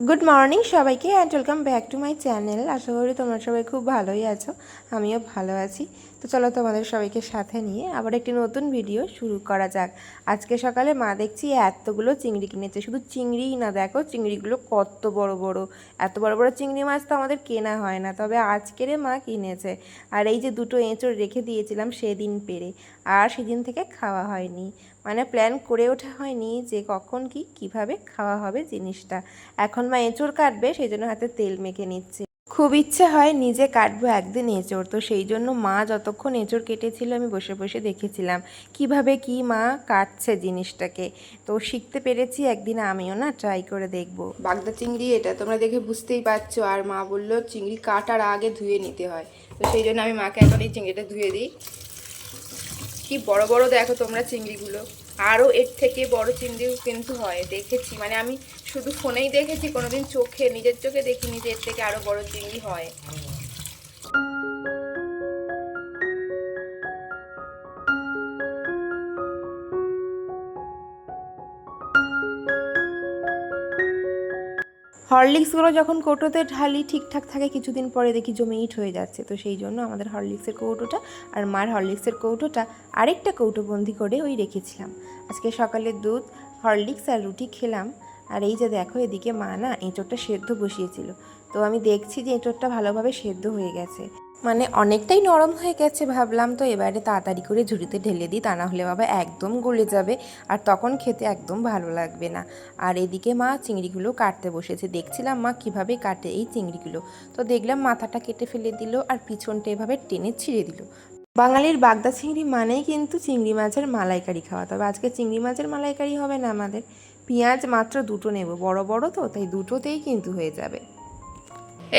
Good morning সবাইকে and welcome back to my channel. আশা করি তোমরা সবাই খুব ভালোই আছো, আমিও ভালো আছি। তো চলো তোমাদের সবাইকে সাথে নিয়ে আবার একটি নতুন ভিডিও শুরু করা যাক। আজকে সকালে মা দেখছি এতগুলো চিংড়ি কিনেছে, শুধু চিংড়িই না, দেখো চিংড়িগুলো কত বড় বড়। এত বড় বড় চিংড়ি মাছ তো আমাদের কেনা হয় না, তবে আজকেরে মা কিনেছে। আর এই যে দুটো এঁচড় রেখে দিয়েছিলাম সেদিন পেরে, আর সেদিন থেকে খাওয়া হয়নি, মানে প্ল্যান করে ওঠা হয়নি যে কখন কি কিভাবে খাওয়া হবে জিনিসটা। এখন মা এঁচড় কাটবে, সেই জন্য হাতে তেল মেখে নিচ্ছে। খুব ইচ্ছে হয় নিজে কাটবো একদিন এঁচড়, তো সেই জন্য মা যতক্ষণ এঁচড় কেটেছিল আমি বসে বসে দেখেছিলাম কিভাবে কি মা কাটছে জিনিসটাকে। তো শিখতে পেরেছি, একদিন আমিও না ট্রাই করে দেখব। বাগদা চিংড়ি এটা তোমরা দেখে বুঝতেই পারছো, আর মা বললো চিংড়ি কাটার আগে ধুয়ে নিতে হয়, তো সেই জন্য আমি মাকে এখন এই চিংড়িটা ধুয়ে দিই। কি বড় বড় দেখো তোমরা চিংড়িগুলো, আরও এর থেকে বড় চিংড়িও কিন্তু হয়, দেখেছি, মানে আমি শুধু ফোনেই দেখেছি, কোনোদিন নিজের চোখে দেখিনি যে এর থেকে আরও বড় চিংড়ি হয়। হরলিক্সগুলো যখন কৌটোতে ঢালি ঠিকঠাক থাকে, কিছুদিন পরে দেখি জমে ইট হয়ে যাচ্ছে, তো সেই জন্য আমাদের হরলিক্সের কৌটোটা আর মার হরলিক্সের কৌটোটা আরেকটা কৌটোবন্দি করে ওই রেখেছিলাম। আজকে সকালে দুধ, হরলিক্স আর রুটি খেলাম। আর এই যে দেখো, এদিকে মা না এঁচোড়টা সেদ্ধ বসিয়েছিল, তো আমি দেখছি যে এঁচোড়টা ভালোভাবে সেদ্ধ হয়ে গেছে, মানে অনেকটাই নরম হয়ে গেছে। ভাবলাম তো এবারে তাড়াতাড়ি করে ঝুড়িতে ঢেলে দিই, তা না হলে বাবা একদম গলে যাবে, আর তখন খেতে একদম ভালো লাগবে না। আর এদিকে মা চিংড়িগুলো কাটতে বসেছে, দেখছিলাম মা কিভাবে কাটে এই চিংড়িগুলো। তো দেখলাম মাথাটা কেটে ফেলে দিল আর পিছনটা এভাবে টেনে ছিঁড়ে দিল। বাঙালির বাগদা চিংড়ি মানেই কিন্তু চিংড়ি মাছের মালাইকারি খাওয়া, তবে আজকে চিংড়ি মাছের মালাইকারি হবে না আমাদের। পেঁয়াজ মাত্র দুটো নেব, বড় বড় তো, তাই দুটোতেই কিন্তু হয়ে যাবে।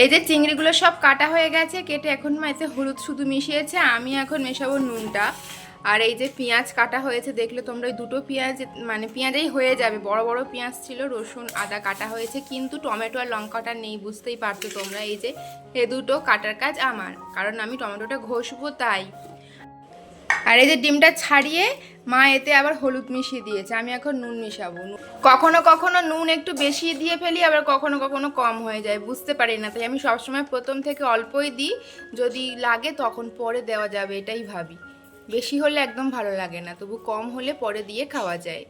এই যে চিংড়িগুলো সব কাটা হয়ে গেছে, কেটে এখন মা এতে হলুদ শুধু মিশিয়েছে, আমি এখন মেশাবো নুনটা। আর এই যে পেঁয়াজ কাটা হয়েছে, দেখলে তোমরা ওই দুটো পেঁয়াজ, মানে পেঁয়াজেই হয়ে যাবে, বড় বড় পেঁয়াজ ছিল, রসুন আদা কাটা হয়েছে, কিন্তু টমেটো আর লঙ্কাটা নেই, বুঝতেই পারছো তোমরা। এই যে এ দুটো কাটার কাজ আমার, কারণ আমি টমেটোটা ঘষবো তাই। আর এই যে ডিমটা ছাড়িয়ে মা এতে আবার হলুদ মিশিয়ে দিয়েছে, আমি এখন নুন মিশাবো। কখনো কখনো নুন একটু বেশি দিয়ে ফেলি, আবার কখনো কখনো কম হয়ে যায়, বুঝতে পারি না, তাই আমি সবসময় প্রথম থেকে অল্পই দিই, যদি লাগে তখন পরে দেওয়া যাবে এটাই ভাবি। বেশি হলে একদম ভালো লাগে না, তবু কম হলে পরে দিয়ে খাওয়া যায়।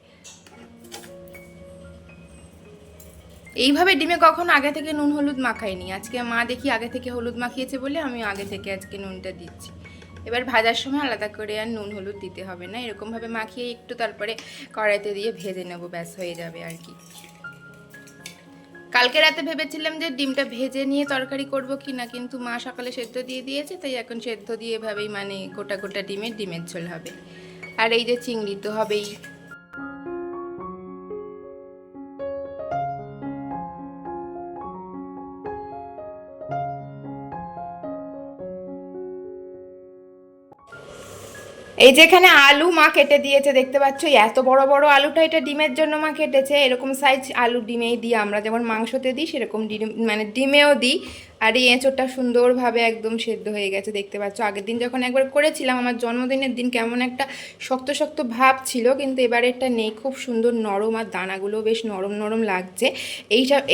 এইভাবে ডিমে কখনো আগে থেকে নুন হলুদ মাখাইনি, আজকে মা দেখি আগে থেকে হলুদ মাখিয়েছে বলে আমি আগে থেকে আজকে নুনটা দিচ্ছি। এবার ভাজার সময় আলাদা করে আর নুন হলুদ দিতে হবে না, এরকমভাবে মাখিয়ে একটু তারপরে কড়াইতে দিয়ে ভেজে নেবো, ব্যাস হয়ে যাবে আর কি। কালকে রাতে ভেবেছিলাম যে ডিমটা ভেজে নিয়ে তরকারি করব কি না, কিন্তু মা সকালে সেদ্ধ দিয়ে দিয়েছে, তাই এখন সেদ্ধ দিয়ে এভাবেই, মানে গোটা গোটা ডিমের ঝোল হবে। আর এই যে চিংড়ি তো হবেই। এই যে এখানে আলু মা কেটে দিয়েছে, দেখতে পাচ্ছ এত বড় বড় আলুটা, এটা ডিমের জন্য মা কেটেছে। এরকম সাইজ আলু ডিমেই দিই আমরা, যেমন মাংসতে দিই সেরকম ডিম, মানে ডিমেও দিই। আর এই এঁচোড়টা সুন্দরভাবে একদম সেদ্ধ হয়ে গেছে, দেখতে পাচ্ছ। আগের দিন যখন একবার করেছিলাম আমার জন্মদিনের দিন, কেমন একটা শক্ত শক্ত ভাব ছিল, কিন্তু এবারেরটা নেই, খুব সুন্দর নরম, আর দানাগুলো বেশ নরম নরম লাগছে।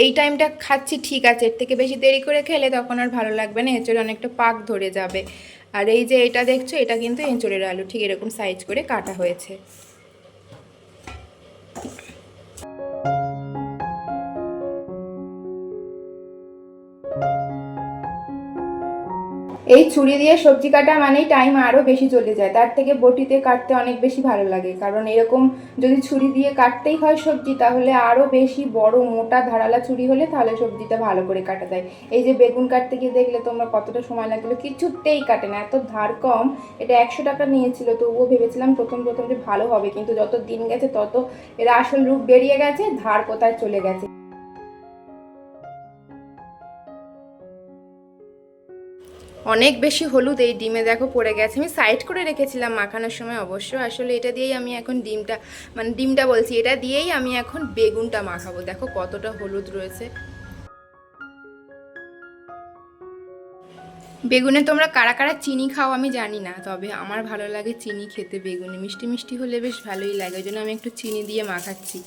এই টাইমটা খাচ্ছি ঠিক আছে, এর থেকে বেশি দেরি করে খেলে তখন আর ভালো লাগবে না, এঁচোড়ে অনেকটা পাক ধরে যাবে। আর এই যে এটা দেখছো, এটা কিন্তু এঁচোড়ের আলু, ঠিক এরকম সাইজ করে কাটা হয়েছে। এই ছুরি দিয়ে সবজি কাটা মানেই টাইম আরও বেশি চলে যায়, তার থেকে বটিতে কাটতে অনেক বেশি ভালো লাগে, কারণ এরকম যদি ছুরি দিয়ে কাটতেই হয় সবজি, তাহলে আরও বেশি বড় মোটা ধারালা ছুরি হলে তাহলে সবজিটা ভালো করে কাটা যায়। এই যে বেগুন কাটতে গিয়ে দেখলে তোমরা কতটা সময় লাগলো, কিছুতেই কাটে না, এত ধার কম। এটা 100 টাকা নিয়েছিল, তবুও ভেবেছিলাম প্রথম প্রথম যে ভালো হবে, কিন্তু যত দিন গেছে তত এর আসল রূপ বেরিয়ে গেছে, ধার কোথায় চলে গেছে। অনেক বেশি হলুদ এই ডিমে দেখো পড়ে গেছে, আমি সাইড করে রেখেছিলাম মাখানোর সময় অবশ্য। আসলে এটা দিয়েই আমি এখন ডিমটা, মানে ডিমটা বলছি, এটা দিয়েই আমি এখন বেগুনটা মাখাবো, দেখো কতটা হলুদ রয়েছে। বেগুনে তোমরা কারা কারা চিনি খাও আমি জানি না, তবে আমার ভালো লাগে চিনি খেতে, বেগুনে মিষ্টি মিষ্টি হলে বেশ ভালোই লাগে, ওই জন্য আমি একটু চিনি দিয়ে মাখাচ্ছি।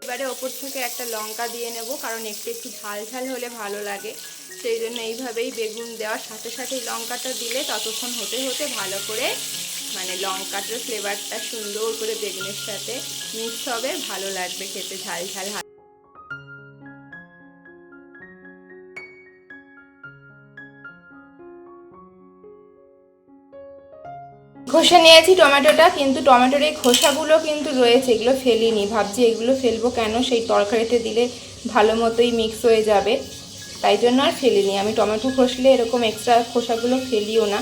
এবারে ওপর থেকে একটা লঙ্কা দিয়ে নেব, কারণ একটু একটু ঝাল ঝাল হলে ভালো লাগে, সেই জন্য এইভাবেই বেগুন দেওয়ার সাথে সাথে লঙ্কাটা দিলে ততক্ষণ হতে হতে ভালো করে মানে লঙ্কাটার ফ্লেভারটা সুন্দর করে বেগুনের সাথে মিক্স হবে, ভালো লাগবে খেতে ঝাল ঝাল। ঘষে নিয়েছি টমেটোটা, কিন্তু টমেটোর এই খোসাগুলো কিন্তু রয়েছে, এগুলো ফেলিনি, ভাবছি এগুলো ফেলবো কেন, সেই তরকারিতে দিলে ভালো মতোই মিক্স হয়ে যাবে, তাই জন্য আর ফেলিনি। আমি টমেটো খসলে এরকম এক্সট্রা খোসাগুলো ফেলিও না,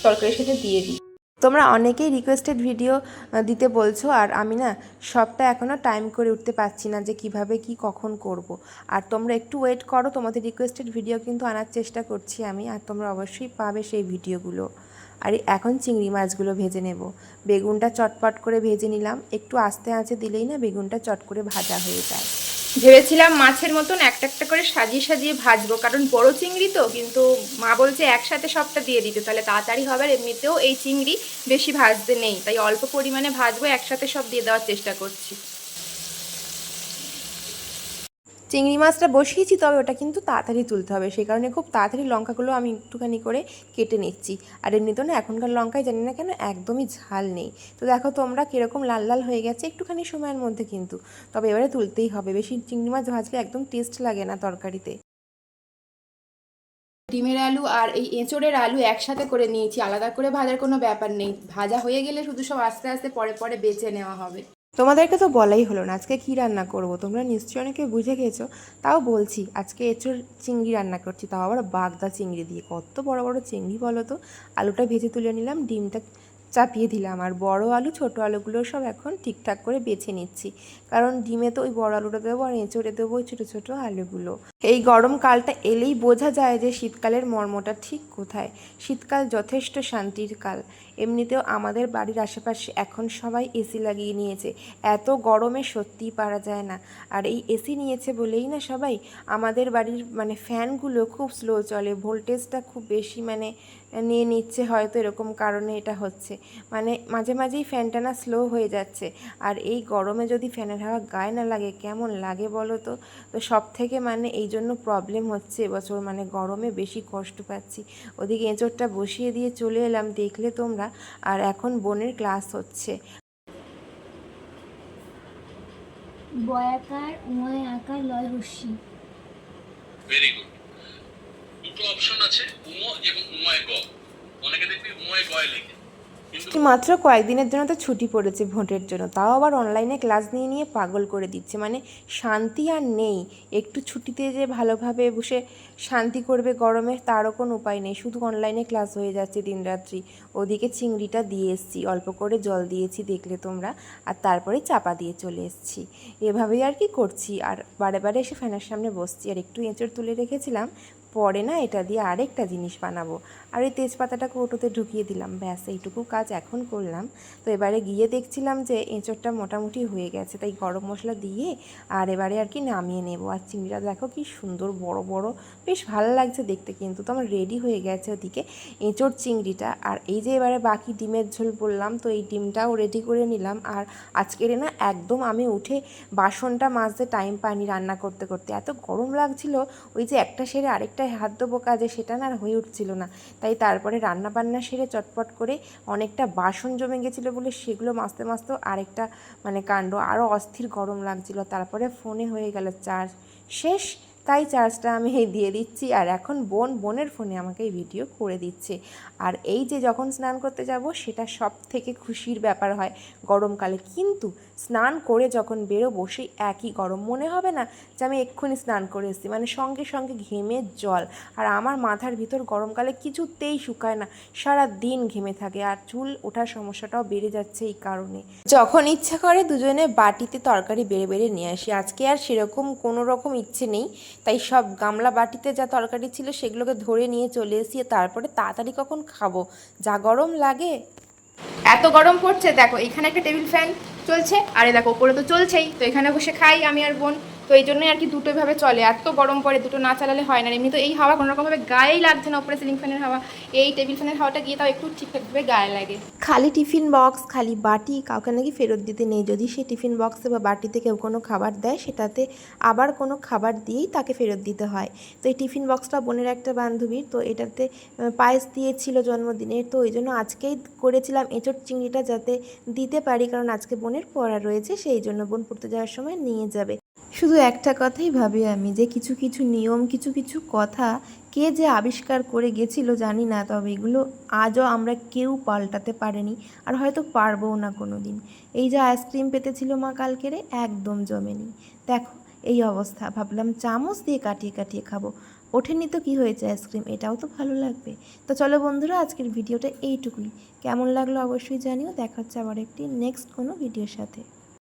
তরকারির সাথে দিয়ে দিই। তোমরা অনেকেই রিকোয়েস্টেড ভিডিও দিতে বলছো, আর আমি না সবটা এখনও টাইম করে উঠতে পারছি না যে কিভাবে কি কখন করব। আর তোমরা একটু ওয়েট করো, তোমাদের রিকোয়েস্টেড ভিডিও কিন্তু আনার চেষ্টা করছি আমি, আর তোমরা অবশ্যই পাবে সেই ভিডিওগুলো। আর এখন চিংড়ি মাছগুলো ভেজে নেব। বেগুনটা চটপট করে ভেজে নিলাম, একটু আস্তে আঁচে দিলেই না বেগুনটা চট করে ভাজা হয়ে যায়। ভেবেছিলাম মাছের মতন একটা একটা করে সাজিয়ে সাজিয়ে ভাজবো, কারণ বড় চিংড়ি তো, কিন্তু মা বলছে একসাথে সবটা দিয়ে দিতে, তাহলে তাড়াতাড়ি হবে। আর এমনিতেও এই চিংড়ি বেশি ভাজতে নেই, তাই অল্প পরিমাণে ভাজবো, একসাথে সব দিয়ে দেওয়ার চেষ্টা করছি। চিংড়ি মাছটা বসিয়েছি, তবে ওটা কিন্তু তাড়াতাড়ি তুলতে হবে, সেই কারণে খুব তাড়াতাড়ি লঙ্কাগুলো আমি একটুখানি করে কেটে নিচ্ছি। আর এমনিতেও না এখনকার লঙ্কায় জানি না কেন একদমই ঝাল নেই। তো দেখো তোমরা কীরকম লাল লাল হয়ে গেছে একটুখানি সময়ের মধ্যে কিন্তু, তবে এবারে তুলতেই হবে, বেশি চিংড়ি মাছ ভাজলে একদম টেস্ট লাগে না তরকারিতে। ডিমের আলু আর এই এঁচোড়ের আলু একসাথে করে নিয়েছি, আলাদা করে ভাজার কোনো ব্যাপার নেই, ভাজা হয়ে গেলে শুধু সব আস্তে আস্তে পরে পরে বেছে নেওয়া হবে। তোমাদেরকে তো বলাই হলো না আজকে কী রান্না করব, তোমরা নিশ্চয়ই অনেকে বুঝে গেছো, তাও বলছি আজকে এঁচোড় চিংড়ি রান্না করছি, তাও আবার বাগদা চিংড়ি দিয়ে। কত বড় বড় চিংড়ি বলো তো। আলুটা ভেজে তুলে নিলাম, ডিমটা চাপিয়ে দিলাম, আর বড় আলু ছোট আলুগুলো সব এখন ঠিকঠাক করে বেছে নিচ্ছি, কারণ ডিমে তো ওই বড় আলুটা দেবো আর এঁচোড়ে দেবো ওই ছোটো ছোটো আলুগুলো। এই গরমকালটা এলেই বোঝা যায় যে শীতকালের মর্মটা ঠিক কোথায়। শীতকাল যথেষ্ট শান্তির কাল। এমনিতেও আমাদের বাড়ির আশেপাশে এখন সবাই এসি লাগিয়ে নিয়েছে, এত গরমে সত্যিই পারা যায় না। আর এই এসি নিয়েছে বলেই না সবাই, আমাদের বাড়ির মানে ফ্যানগুলো খুব স্লো চলে, ভোল্টেজটা খুব বেশি মানে নিয়ে নিচ্ছে, হয়তো এরকম কারণে এটা হচ্ছে, মানে মাঝে মাঝেই ফ্যানটা না স্লো হয়ে যাচ্ছে। আর এই গরমে যদি ফ্যানের হাওয়া গায়ে না লাগে কেমন লাগে বলো তো। তো সব থেকে মানে এই জন্য প্রবলেম হচ্ছে এবছর, মানে গরমে বেশি কষ্ট পাচ্ছি। ওদিকে এঁচোড়টা বসিয়ে দিয়ে চলে এলাম, দেখলে তোমরা। আর এখন বোনের ক্লাস হচ্ছে। বয়াকার উময় আকার লয় হস্যি। Very good. দুটো অপশন আছে, উম এবং উময় গ। অনেকে দেখবি উময় গয় লেখে, কিন্তু মাত্র কয়েকদিনের জন্য তো ছুটি পড়েছে ভোটের জন্য, তাও আবার অনলাইনে ক্লাস নিয়ে নিয়ে পাগল করে দিচ্ছে, মানে শান্তি আর নেই। একটু ছুটিতে যে ভালোভাবে বসে শান্তি করবে গরমে তারও কোনো উপায় নেই, শুধু অনলাইনে ক্লাস হয়ে যাচ্ছে দিনরাত্রি। ওদিকে চিংড়িটা দিয়ে এসছি, অল্প করে জল দিয়েছি দেখলে তোমরা, আর তারপরে চাপা দিয়ে চলে এসছি। এভাবেই আর কি করছি, আর বারে বারে এসে ফ্যানের সামনে বসছি। আর একটু এঁচড় তুলে রেখেছিলাম, পরে না এটা দিয়ে আরেকটা জিনিস বানাবো। আর এই তেজপাতাটা কৌটোতে ঢুকিয়ে দিলাম, ব্যাস এইটুকু কাজ এখন করলাম। তো এবারে গিয়ে দেখছিলাম যে এঁচড়টা মোটামুটি হয়ে গেছে, তাই গরম মশলা দিয়ে আর এবারে আর কি নামিয়ে নেব। আর চিংড়িটা দেখো কি সুন্দর বড় বড়, বেশ ভালো লাগছে দেখতে। কিন্তু তো আমার রেডি হয়ে গেছে ওদিকে এঁচড় চিংড়িটা। আর এই যে এবারে বাকি ডিমের ঝোল বললাম, তো এই ডিমটাও রেডি করে নিলাম। আর আজকের না একদম আমি উঠে বাসনটা মাজতে টাইম পাইনি, রান্না করতে করতে এত গরম লাগছিল, ওই যে একটা সেরে আরেকটায় হাত দেবো কাজে, সেটা না আর হয়ে উঠছিল না। তাই তারপরে রান্না বান্না সেরে চটপট করে অনেকটা বাসন জমে গেছিলো বলে সেগুলো মাজতে মাজতেও আরেকটা মানে কাণ্ড, আরও অস্থির গরম লাগছিল। তারপরে ফোনে হয়ে গেল চার্জ শেষ, তাই চার্জটা আমি দিয়ে দিচ্ছি। আর এখন বোনের ফোনে আমাকে এই ভিডিও করে দিচ্ছে। আর এই যে যখন স্নান করতে যাব সেটা সব থেকে খুশির ব্যাপার হয় গরমকালে, কিন্তু স্নান করে যখন বেরোবো সেই একই গরম, মনে হবে না যে আমি এক্ষুনি স্নান করে এসেছি, মানে সঙ্গে সঙ্গে ঘেমে জল। আর আমার মাথার ভিতর গরমকালে কিছুতেই শুকায় না, সারা দিন ঘেমে থাকে। আর চুল ওঠার সমস্যাটাও বেড়ে যাচ্ছে এই কারণে। যখন ইচ্ছা করে দুজনে বাটিতে তরকারি বেড়ে বেড়ে নিয়ে আসি। আজকে আর সেরকম কোনো রকম ইচ্ছে নেই, তাই সব গামলা বাটিতে যা তরকারি ছিল সেগুলোকে ধরে নিয়ে চলে এসি। তারপরে তাড়াতাড়ি কখন খাবো, যা গরম লাগে। এত গরম পড়ছে, দেখো এখানে একটা টেবিল ফ্যান চলছে, আরে দেখো ওপরে তো চলছেই, তো এখানে বসে খাই আমি আর বোন। তো এই জন্যই আর কি দুটো এভাবে চলে, এত গরম পড়ে দুটো না চালালে হয় না। এমনি তো এই হাওয়া কোনোরকমভাবে গায়েই লাগছে না, উপরে সিলিং ফ্যানের হাওয়া, এই টেবিল ফ্যানের হাওয়াটা গিয়ে তাও একটু ঠিকঠাকভাবে গায়ে লাগে। খালি টিফিন বক্স, খালি বাটি কাউকে নাকি ফেরত দিতে নেই। যদি সেই টিফিন বক্সে বা বাটিতে কেউ কোনো খাবার দেয় সেটাতে আবার কোনো খাবার দিয়েই তাকে ফেরত দিতে হয়। তো এই টিফিন বক্সটা বোনের একটা বান্ধবীর, তো এটাতে পায়েস দিয়েছিল জন্মদিনের, তো ওই জন্য আজকেই করেছিলাম এঁচোড় চিংড়িটা যাতে দিতে পারি, কারণ আজকে বোনের পড়া রয়েছে, সেই জন্য বোন পড়তে যাওয়ার সময় নিয়ে যাবে। শুধু একটা কথাই ভাবি আমি, যে কিছু কিছু নিয়ম, কিছু কিছু কথা কে যে আবিষ্কার করে গেছিল জানি না, তবে এগুলো আজও আমরা কেউ পাল্টাতে পারিনি, আর হয়তো পারবও না কোনো দিন। এই যে আইসক্রিম পেতেছিল মা কালকেরে, একদম জমেনি, দেখো এই অবস্থা। ভাবলাম চামচ দিয়ে কাটিয়ে কাটিয়ে খাবো, ওঠেনি তো কি হয়েছে, আইসক্রিম এটাও তো ভালো লাগবে। তো চলো বন্ধুরা, আজকের ভিডিওটা এইটুকুই। কেমন লাগলো অবশ্যই জানিও। দেখা হচ্ছে আবার একটি নেক্সট কোনো ভিডিওর সাথে।